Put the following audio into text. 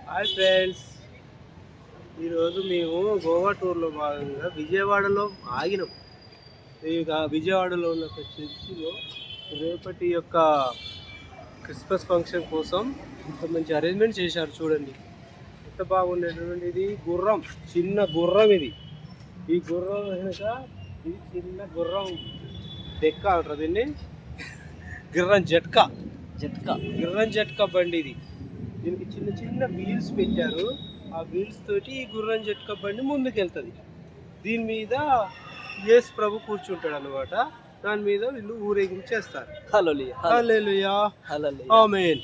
Hi friends, ఈరోజు మేము గోవా టూర్లో భాగంగా విజయవాడలో ఆగినాం. ఇక విజయవాడలో ఉన్న ఒక చర్చిలో రేపటి యొక్క క్రిస్మస్ ఫంక్షన్ కోసం ఇంత మంచి అరేంజ్మెంట్ చేశారు. చూడండి ఎంత బాగుండేటువంటి. ఇది గుర్రం, చిన్న గుర్రం. ఈ గుర్రం వెనుక ఇది చిన్న గుర్రం డెక్క అంటారు దీన్ని. గిర్రం జట్కా గిర్రం జట్కా బండి ఇది. దీనికి చిన్న చిన్న వీల్స్ పెట్టారు. ఆ వీల్స్ తోటి ఈ గుర్రం జట్కా బండి ముందుకెళ్తుంది. దీని మీద యేసు ప్రభు కూర్చుంటాడు అనమాట. దాని మీద వీళ్ళు ఊరేగింపు చేస్తారు. హల్లెలూయా, ఆమేన్.